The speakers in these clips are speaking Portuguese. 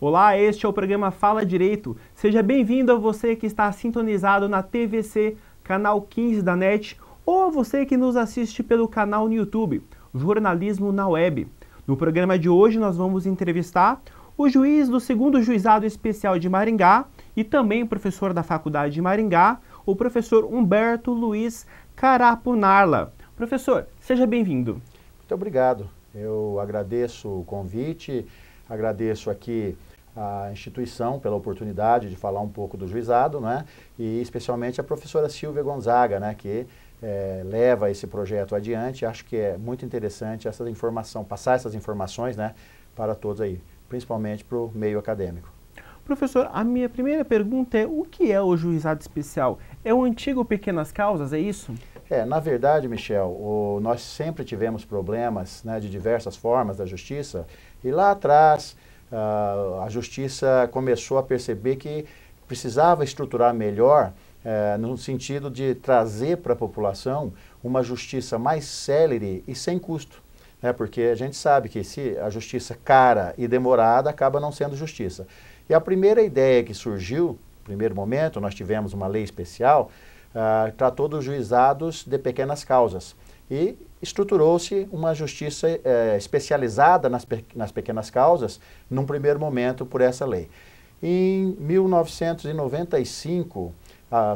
Olá, este é o programa Fala Direito. Seja bem-vindo a você que está sintonizado na TVC, canal 15 da NET, ou a você que nos assiste pelo canal no YouTube, Jornalismo na Web. No programa de hoje nós vamos entrevistar o juiz do 2º Juizado Especial de Maringá e também o professor da Faculdade de Maringá, o professor Humberto Luiz Carapunarla. Professor, seja bem-vindo. Muito obrigado. Eu agradeço o convite, agradeço aqui a instituição pela oportunidade de falar um pouco do juizado, né? E especialmente a professora Silvia Gonzaga, né? Que leva esse projeto adiante. Acho que é muito interessante essa informação, passar essas informações, né, para todos aí, principalmente para o meio acadêmico. Professor, a minha primeira pergunta é: o que é o juizado especial? É o antigo Pequenas Causas, é isso? Na verdade, Michel, nós sempre tivemos problemas, né, de diversas formas da justiça, e lá atrás a justiça começou a perceber que precisava estruturar melhor, no sentido de trazer para a população uma justiça mais célere e sem custo. Porque a gente sabe que se a justiça cara e demorada acaba não sendo justiça. E a primeira ideia que surgiu, no primeiro momento, nós tivemos uma lei especial, tratou dos juizados de pequenas causas e estruturou-se uma justiça especializada nas pequenas causas, num primeiro momento, por essa lei. Em 1995,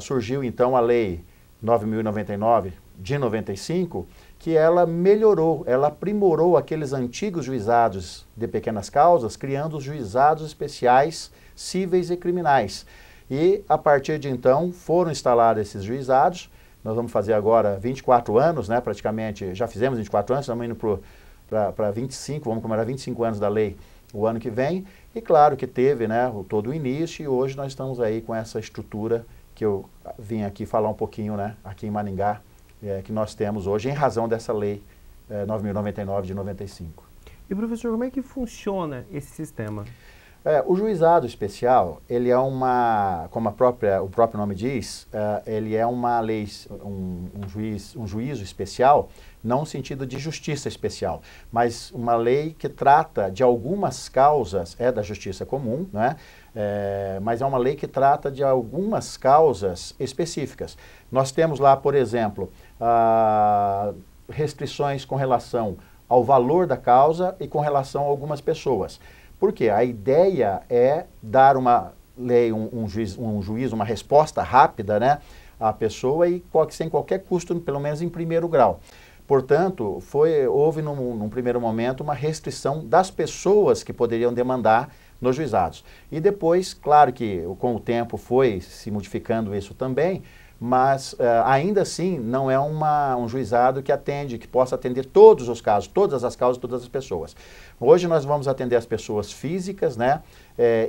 surgiu então a Lei 9.099 de 95, que ela melhorou, ela aprimorou aqueles antigos juizados de pequenas causas, criando os juizados especiais cíveis e criminais. E, a partir de então, foram instalados esses juizados. Nós vamos fazer agora 24 anos, né, praticamente, já fizemos 24 anos, estamos indo para 25, vamos comemorar 25 anos da lei o ano que vem. E claro que teve, né, todo o início, e hoje nós estamos aí com essa estrutura que eu vim aqui falar um pouquinho, né, aqui em Maringá, que nós temos hoje em razão dessa lei 9.099 de 95. E professor, como é que funciona esse sistema? O juizado especial, ele é como o próprio nome diz, ele é uma lei, um juízo especial, não no sentido de justiça especial, mas uma lei que trata de algumas causas, da justiça comum, né? Mas é uma lei que trata de algumas causas específicas. Nós temos lá, por exemplo, restrições com relação ao valor da causa e com relação a algumas pessoas. Por quê? A ideia é dar uma lei, um juízo, uma resposta rápida, né, à pessoa e sem qualquer custo, pelo menos em primeiro grau. Portanto, houve num primeiro momento uma restrição das pessoas que poderiam demandar nos juizados. E depois, claro que com o tempo foi se modificando isso também, mas ainda assim não é um juizado que possa atender todos os casos, todas as causas, todas as pessoas. Hoje nós vamos atender as pessoas físicas, né,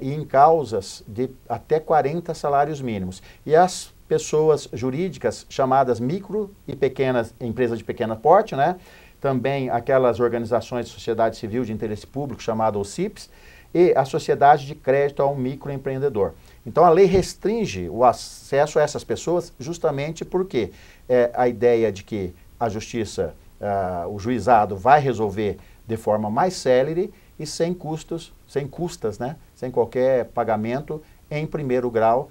e em causas de até 40 salários mínimos. E as pessoas jurídicas chamadas micro e pequenas, empresas de pequeno porte, né, também aquelas organizações de sociedade civil de interesse público chamadas OCIPs, e a sociedade de crédito ao microempreendedor. Então a lei restringe o acesso a essas pessoas justamente porque a ideia de que a justiça, o juizado vai resolver de forma mais célere e sem custas, né? Sem qualquer pagamento em primeiro grau,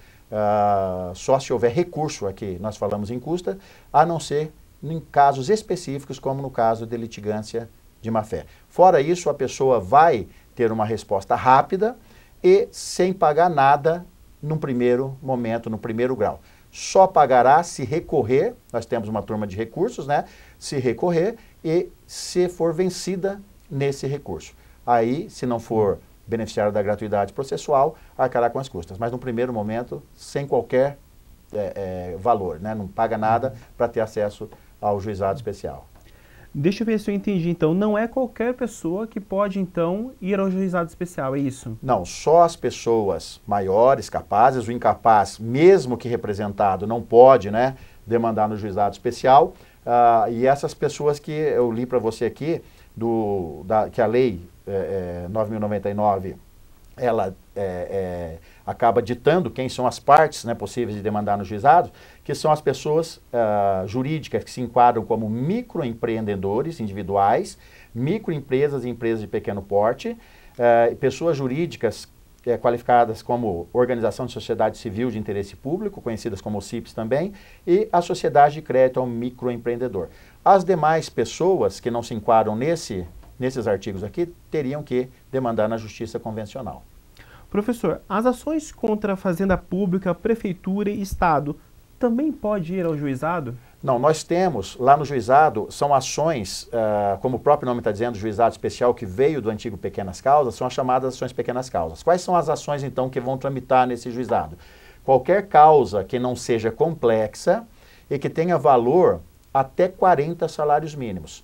só se houver recurso, aqui nós falamos em custa, a não ser em casos específicos como no caso de litigância de má-fé. Fora isso, a pessoa vai ter uma resposta rápida e sem pagar nada num primeiro momento, no primeiro grau. Só pagará se recorrer, nós temos uma turma de recursos, né? Se recorrer e se for vencida nesse recurso. Aí, se não for beneficiário da gratuidade processual, arcará com as custas. Mas no primeiro momento, sem qualquer valor, né? Não paga nada para ter acesso ao juizado especial. Deixa eu ver se eu entendi, então. Não é qualquer pessoa que pode, então, ir ao juizado especial, é isso? Não, só as pessoas maiores, capazes, o incapaz, mesmo que representado, não pode, né, demandar no juizado especial. E essas pessoas que eu li para você aqui, que a lei 9.099, ela acaba ditando quem são as partes, né, possíveis de demandar no juizado, que são as pessoas jurídicas que se enquadram como microempreendedores individuais, microempresas e empresas de pequeno porte, pessoas jurídicas qualificadas como Organização de Sociedade Civil de Interesse Público, conhecidas como CIPs também, e a Sociedade de Crédito ao Microempreendedor. As demais pessoas que não se enquadram nesses artigos aqui teriam que demandar na Justiça Convencional. Professor, as ações contra a Fazenda Pública, Prefeitura e Estado também pode ir ao juizado? Não, nós temos lá no juizado, são ações, como o próprio nome está dizendo, juizado especial que veio do antigo Pequenas Causas, são as chamadas ações Pequenas Causas. Quais são as ações então que vão tramitar nesse juizado? Qualquer causa que não seja complexa e que tenha valor até 40 salários mínimos.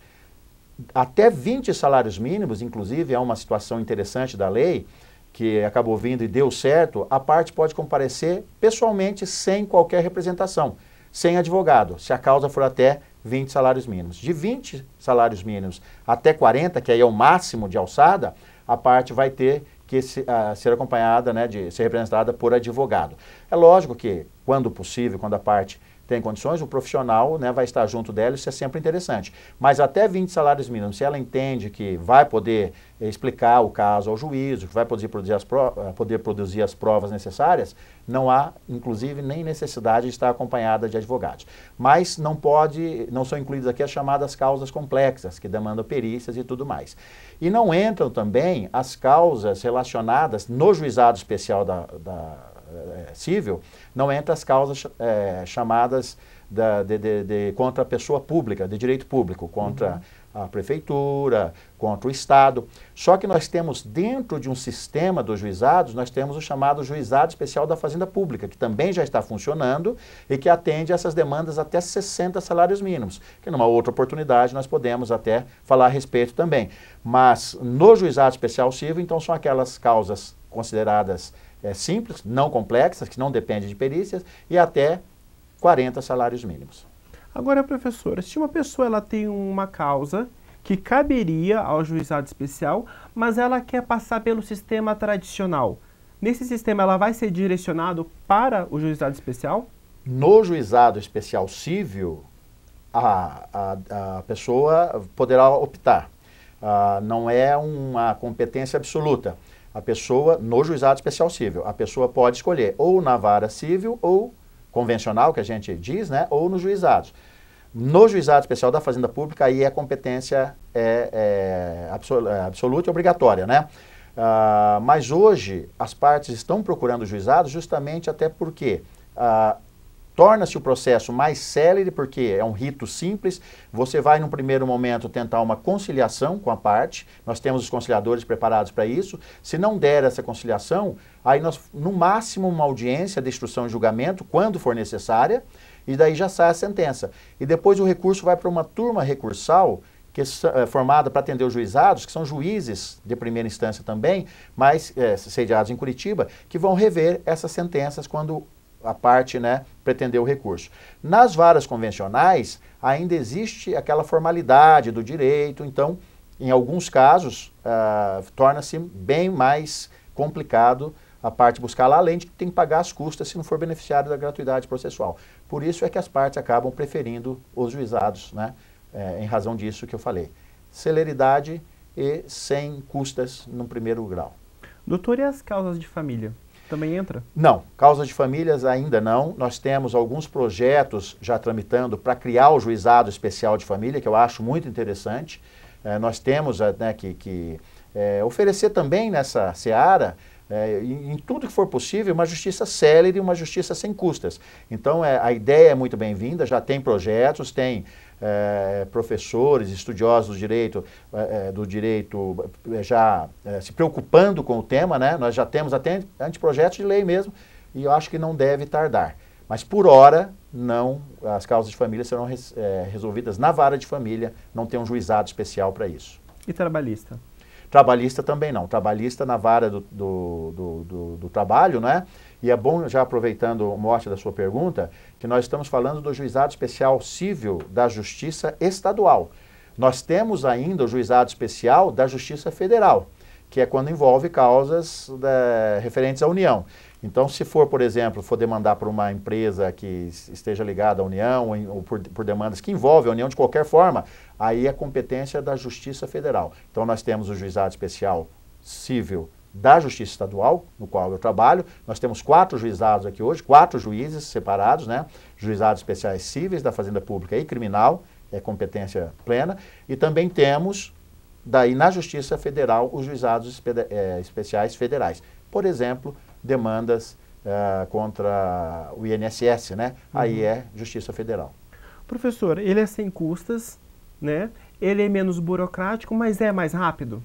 Até 20 salários mínimos, inclusive, é uma situação interessante da lei, que acabou vindo e deu certo, a parte pode comparecer pessoalmente sem qualquer representação, sem advogado, se a causa for até 20 salários mínimos. De 20 salários mínimos até 40, que aí é o máximo de alçada, a parte vai ter que ser acompanhada, né, de ser representada por advogado. É lógico que, quando possível, quando a parte tem condições, o profissional, né, vai estar junto dela, isso é sempre interessante. Mas até 20 salários mínimos, se ela entende que vai poder explicar o caso ao juízo, que vai poder produzir as provas necessárias, não há, inclusive, nem necessidade de estar acompanhada de advogados. Mas não são incluídas aqui as chamadas causas complexas, que demandam perícias e tudo mais. E não entram também as causas relacionadas no juizado especial civil, não entra as causas chamadas contra a pessoa pública, de direito público, contra a prefeitura, contra o Estado. Só que nós temos dentro de um sistema dos juizados, nós temos o chamado Juizado Especial da Fazenda Pública, que também já está funcionando e que atende essas demandas até 60 salários mínimos, que numa outra oportunidade nós podemos até falar a respeito também. Mas no Juizado Especial Civil, então, são aquelas causas consideradas simples, não complexas, que não dependem de perícias, e até 40 salários mínimos. Agora, professora, se uma pessoa ela tem uma causa que caberia ao juizado especial, mas ela quer passar pelo sistema tradicional, nesse sistema ela vai ser direcionado para o juizado especial? No juizado especial civil, a pessoa poderá optar. Não é uma competência absoluta. A pessoa, no juizado especial civil, a pessoa pode escolher ou na vara civil ou convencional, que a gente diz, né, ou nos juizados. No juizado especial da Fazenda Pública, aí a competência absoluta e obrigatória, né? Mas hoje as partes estão procurando juizados justamente até porque torna-se o processo mais célere, porque é um rito simples. Você vai, num primeiro momento, tentar uma conciliação com a parte. Nós temos os conciliadores preparados para isso. Se não der essa conciliação, aí nós, no máximo, uma audiência de instrução e julgamento, quando for necessária, e daí já sai a sentença. E depois o recurso vai para uma turma recursal, que é formada para atender os juizados, que são juízes de primeira instância também, mas sediados em Curitiba, que vão rever essas sentenças quando a parte, né, pretender o recurso. Nas varas convencionais, ainda existe aquela formalidade do direito, então, em alguns casos, torna-se bem mais complicado a parte buscar lá, além de que tem que pagar as custas se não for beneficiário da gratuidade processual. Por isso é que as partes acabam preferindo os juizados, né, em razão disso que eu falei. Celeridade e sem custas no primeiro grau. Doutor, e as causas de família? Também entra? Não, causas de famílias ainda não. Nós temos alguns projetos já tramitando para criar o juizado especial de família, que eu acho muito interessante. Nós temos, né, que oferecer também nessa seara, em tudo que for possível, uma justiça célere e uma justiça sem custas. Então, a ideia é muito bem-vinda, já tem projetos, tem professores, estudiosos do direito já se preocupando com o tema, né? Nós já temos até anteprojetos de lei mesmo, e eu acho que não deve tardar. Mas, por hora, não, as causas de família serão resolvidas na vara de família, não tem um juizado especial para isso. E trabalhista? Trabalhista também não. Trabalhista na vara do trabalho, né? E é bom, já aproveitando o mote da sua pergunta, que nós estamos falando do Juizado Especial Civil da Justiça Estadual. Nós temos ainda o Juizado Especial da Justiça Federal, que é quando envolve causas referentes à União. Então, se for, por exemplo, demandar por uma empresa que esteja ligada à União, ou por demandas que envolvem a União de qualquer forma, aí é competência da Justiça Federal. Então, nós temos o Juizado Especial Civil da Justiça Estadual, no qual eu trabalho. Nós temos 4 juizados aqui hoje, 4 juízes separados, né? Juizados especiais cíveis da Fazenda Pública e Criminal, é competência plena, e também temos, daí na Justiça Federal, os juizados especiais federais. Por exemplo, demandas contra o INSS, né? Aí é Justiça Federal. Professor, ele é sem custas, né? Ele é menos burocrático, mas é mais rápido?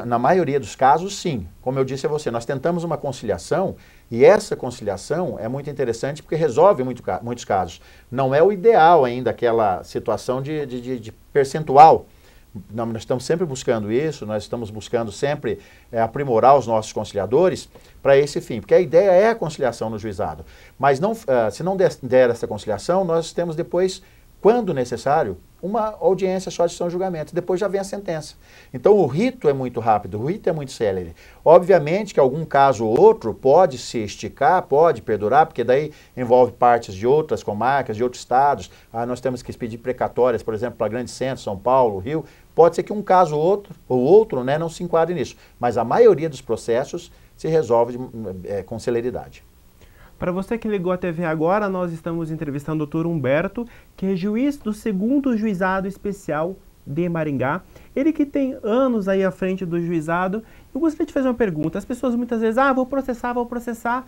Na maioria dos casos, sim. Como eu disse a você, nós tentamos uma conciliação e essa conciliação é muito interessante porque resolve muitos casos. Não é o ideal ainda aquela situação de percentual. Não, nós estamos sempre buscando isso, nós estamos buscando sempre aprimorar os nossos conciliadores para esse fim, porque a ideia é a conciliação no juizado. Mas não, se não der essa conciliação, nós temos depois, quando necessário, uma audiência só de ação e julgamento, depois já vem a sentença. Então o rito é muito rápido, o rito é muito célere. Obviamente que algum caso ou outro pode se esticar, pode perdurar, porque daí envolve partes de outras comarcas, de outros estados. Nós temos que expedir precatórias, por exemplo, para grandes centros, São Paulo, Rio. Pode ser que um caso ou outro né, não se enquadre nisso, mas a maioria dos processos se resolve com celeridade. Para você que ligou a TV agora, nós estamos entrevistando o Dr. Humberto, que é juiz do 2º Juizado Especial de Maringá. Ele que tem anos aí à frente do juizado. Eu gostaria de fazer uma pergunta. As pessoas muitas vezes, vou processar,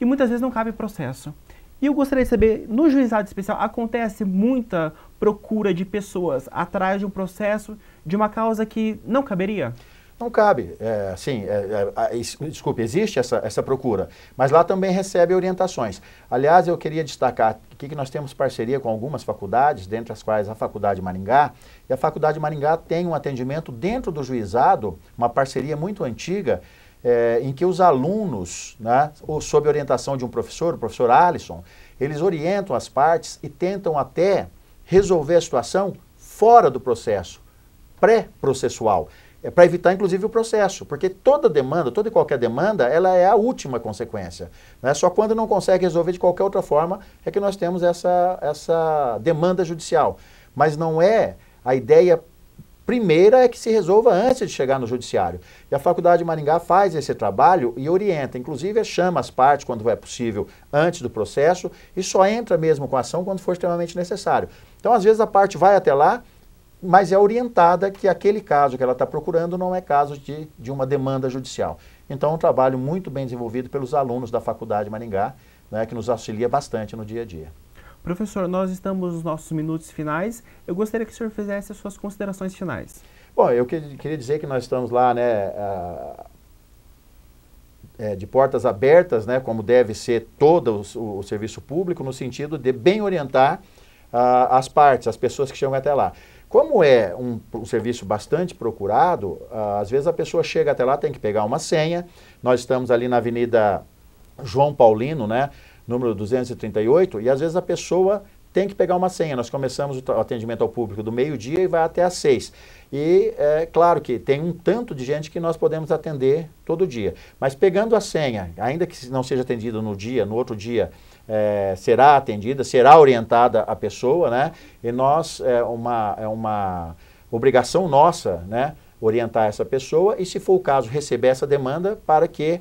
e muitas vezes não cabe processo. E eu gostaria de saber, no juizado especial, acontece muita procura de pessoas atrás de um processo, de uma causa que não caberia? Não cabe, desculpe, existe essa procura, mas lá também recebe orientações. Aliás, eu queria destacar aqui que nós temos parceria com algumas faculdades, dentre as quais a Faculdade Maringá, e a Faculdade Maringá tem um atendimento dentro do juizado, uma parceria muito antiga, em que os alunos, né, sob orientação de um professor, o professor Alisson, eles orientam as partes e tentam até resolver a situação fora do processo, pré-processual. Para evitar, inclusive, o processo, porque toda demanda, toda e qualquer demanda, ela é a última consequência. Né? Só quando não consegue resolver de qualquer outra forma é que nós temos essa demanda judicial. Mas não é a ideia primeira é que se resolva antes de chegar no judiciário. E a Faculdade de Maringá faz esse trabalho e orienta, inclusive chama as partes quando é possível antes do processo e só entra mesmo com a ação quando for extremamente necessário. Então, às vezes, a parte vai até lá, mas é orientada que aquele caso que ela está procurando não é caso de uma demanda judicial. Então, é um trabalho muito bem desenvolvido pelos alunos da Faculdade de Maringá, né, que nos auxilia bastante no dia a dia. Professor, nós estamos nos nossos minutos finais. Eu gostaria que o senhor fizesse as suas considerações finais. Bom, eu queria dizer que nós estamos lá, né, de portas abertas, né, como deve ser todo o serviço público, no sentido de bem orientar as partes, as pessoas que chegam até lá. Como é um serviço bastante procurado, às vezes a pessoa chega até lá, tem que pegar uma senha. Nós estamos ali na Avenida João Paulino, né, número 238, e às vezes a pessoa tem que pegar uma senha. Nós começamos o atendimento ao público do meio-dia e vai até às 6. E é claro que tem um tanto de gente que nós podemos atender todo dia. Mas pegando a senha, ainda que não seja atendido no dia, no outro dia, será atendida, será orientada a pessoa, né? E nós, é uma obrigação nossa, né, orientar essa pessoa e, se for o caso, receber essa demanda para que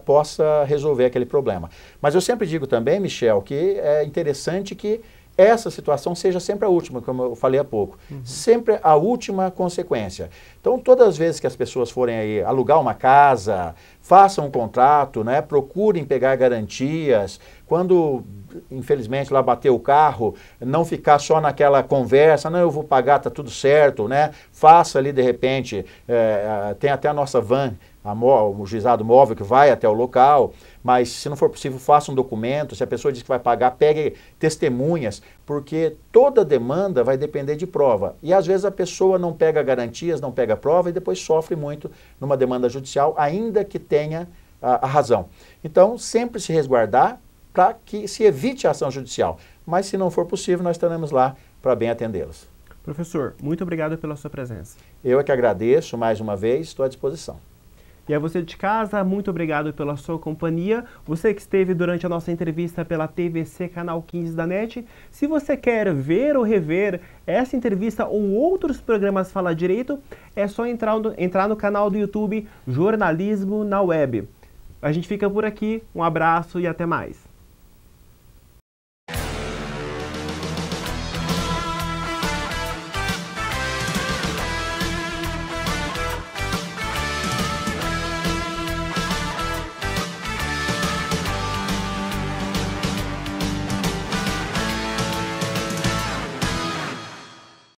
possa resolver aquele problema. Mas eu sempre digo também, Michel, que é interessante que essa situação seja sempre a última, como eu falei há pouco. Sempre a última consequência. Então, todas as vezes que as pessoas forem aí alugar uma casa, façam um contrato, né, procurem pegar garantias. Quando, infelizmente, lá bater o carro, não ficar só naquela conversa, não, eu vou pagar, tá tudo certo, né? Faça ali, de repente, tem até a nossa van, o juizado móvel que vai até o local, mas se não for possível, faça um documento. Se a pessoa diz que vai pagar, pegue testemunhas, porque toda demanda vai depender de prova. E às vezes a pessoa não pega garantias, não pega prova e depois sofre muito numa demanda judicial, ainda que tenha a razão. Então, sempre se resguardar para que se evite a ação judicial. Mas se não for possível, nós estaremos lá para bem atendê-los. Professor, muito obrigado pela sua presença. Eu é que agradeço mais uma vez, estou à disposição. E a você de casa, muito obrigado pela sua companhia. Você que esteve durante a nossa entrevista pela TVC Canal 15 da NET. Se você quer ver ou rever essa entrevista ou outros programas Fala Direito, é só entrar no canal do YouTube Jornalismo na Web. A gente fica por aqui, um abraço e até mais.